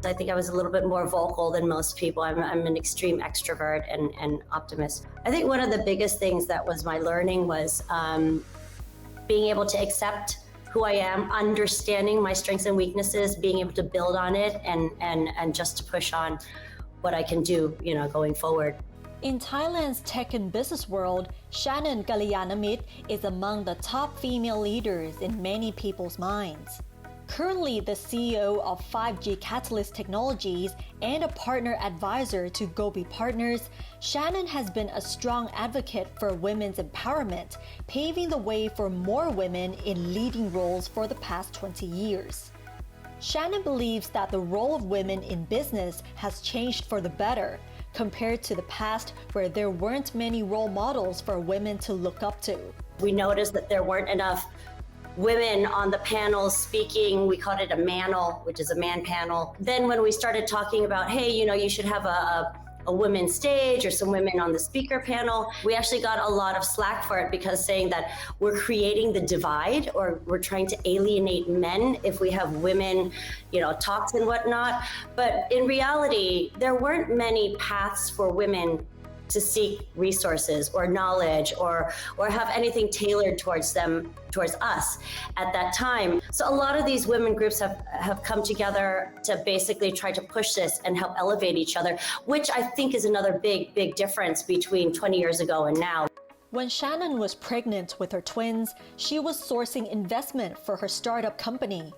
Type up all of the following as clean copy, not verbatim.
I think I was a little bit more vocal than most people. I'm an extreme extrovert and optimist. I think one of the biggest things that was my learning was being able to accept who I am, understanding my strengths and weaknesses, being able to build on it, and just to push on what I can do, going forward. In Thailand's tech and business world, Shannon Kalayanamitr is among the top female leaders in many people's minds. Currently the CEO of 5G Catalyst Technologies and a partner advisor to Gobi Partners, Shannon has been a strong advocate for women's empowerment, paving the way for more women in leading roles for the past 20 years. Shannon believes that the role of women in business has changed for the better, compared to the past where there weren't many role models for women to look up to. We noticed that there weren't enough women on the panels speaking. We called it a manel, which is a man panel. Then when we started talking about, hey, you should have a women's stage or some women on the speaker panel, we actually got a lot of slack for it, because saying that we're creating the divide or we're trying to alienate men if we have women, talks and whatnot. But in reality, there weren't many paths for women to seek resources or knowledge or have anything tailored towards us at that time. So a lot of these women groups have come together to basically try to push this and help elevate each other, which I think is another big difference between 20 years ago and now. When Shannon was pregnant with her twins, she was sourcing investment for her startup company.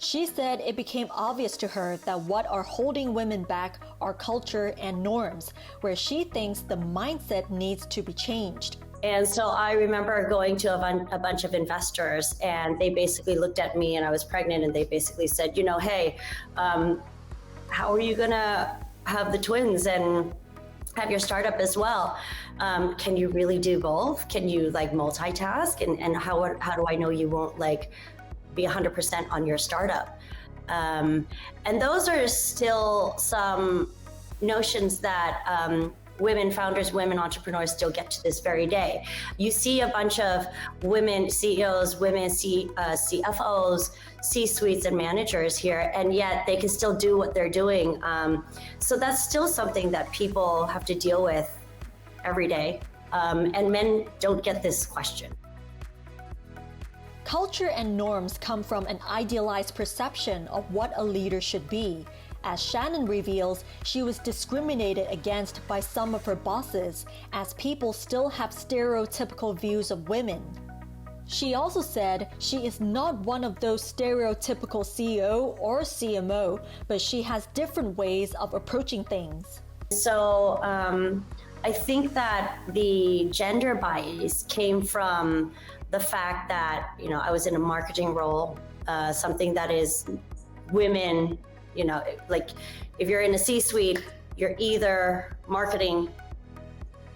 She said it became obvious to her that what are holding women back are culture and norms, where she thinks the mindset needs to be changed. And so I remember going to a bunch of investors, and they basically looked at me, and I was pregnant, and they basically said, hey, how are you gonna have the twins and have your startup as well? Can you really do both? Can you multitask? And how do I know you won't be 100% on your startup? And those are still some notions that women founders, women entrepreneurs still get to this very day. You see a bunch of women CEOs, women CFOs, C-suites and managers here, and yet they can still do what they're doing. So that's still something that people have to deal with every day. And men don't get this question. Culture and norms come from an idealized perception of what a leader should be. As Shannon reveals, she was discriminated against by some of her bosses, as people still have stereotypical views of women. She also said she is not one of those stereotypical CEO or CMO, but she has different ways of approaching things. So I think that the gender bias came from the fact that, I was in a marketing role, something that is women, if you're in a C-suite, you're either marketing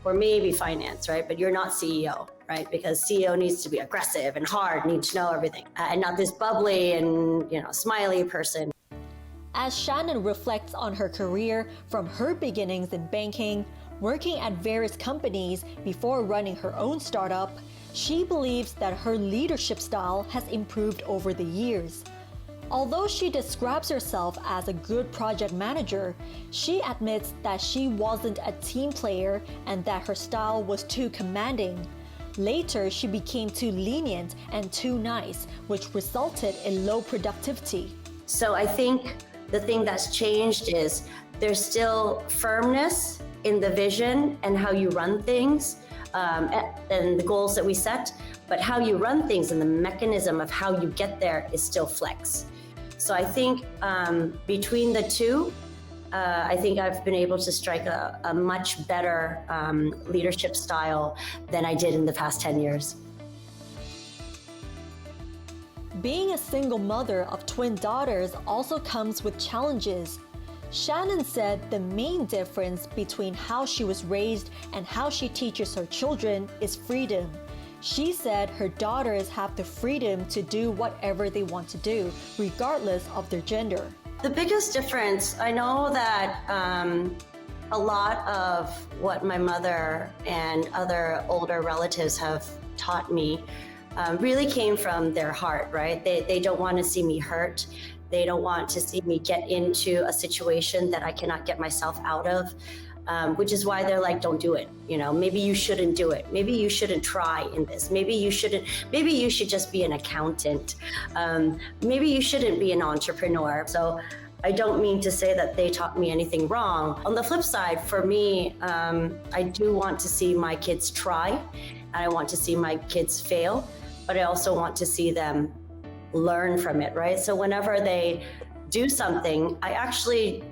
or maybe finance, right? But you're not CEO, right? Because CEO needs to be aggressive and hard, needs to know everything, and not this bubbly and, smiley person. As Shannon reflects on her career from her beginnings in banking, working at various companies before running her own startup, she believes that her leadership style has improved over the years. Although she describes herself as a good project manager, she admits that she wasn't a team player and that her style was too commanding. Later, she became too lenient and too nice, which resulted in low productivity. So I think the thing that's changed is there's still firmness in the vision and how you run things, and the goals that we set, but how you run things and the mechanism of how you get there is still flex. So I think between the two, I think I've been able to strike a much better leadership style than I did in the past 10 years. Being a single mother of twin daughters also comes with challenges. Shannon said the main difference between how she was raised and how she teaches her children is freedom. She said her daughters have the freedom to do whatever they want to do, regardless of their gender. The biggest difference, I know that a lot of what my mother and other older relatives have taught me really came from their heart, right? They don't want to see me hurt. They don't want to see me get into a situation that I cannot get myself out of. Which is why they're like, don't do it. Maybe you shouldn't do it. Maybe you shouldn't try in this. Maybe you should just be an accountant. Maybe you shouldn't be an entrepreneur. So I don't mean to say that they taught me anything wrong. On the flip side, for me, I do want to see my kids try, and I want to see my kids fail, but I also want to see them learn from it, right? So whenever they do something, I actually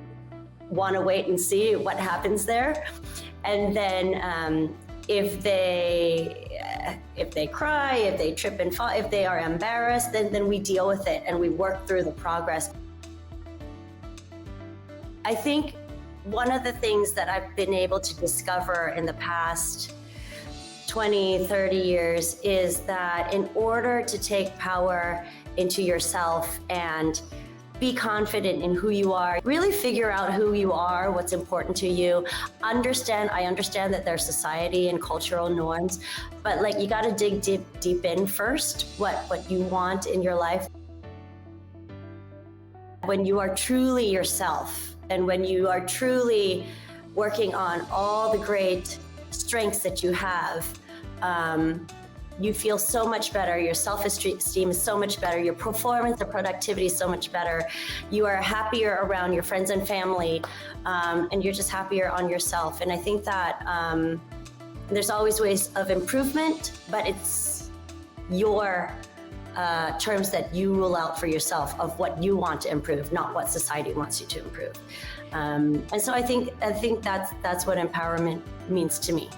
want to wait and see what happens there. And then if they cry, if they trip and fall, if they are embarrassed, then we deal with it and we work through the progress. I think one of the things that I've been able to discover in the past 20, 30 years is that in order to take power into yourself and be confident in who you are, really figure out who you are, what's important to you. I understand that there's society and cultural norms, but you got to dig deep in first, what you want in your life. When you are truly yourself, and when you are truly working on all the great strengths that you have, you feel so much better. Your self-esteem is so much better. Your performance and productivity is so much better. You are happier around your friends and family, and you're just happier on yourself. And I think that there's always ways of improvement, but it's your terms that you rule out for yourself of what you want to improve, not what society wants you to improve. And so I think that's what empowerment means to me.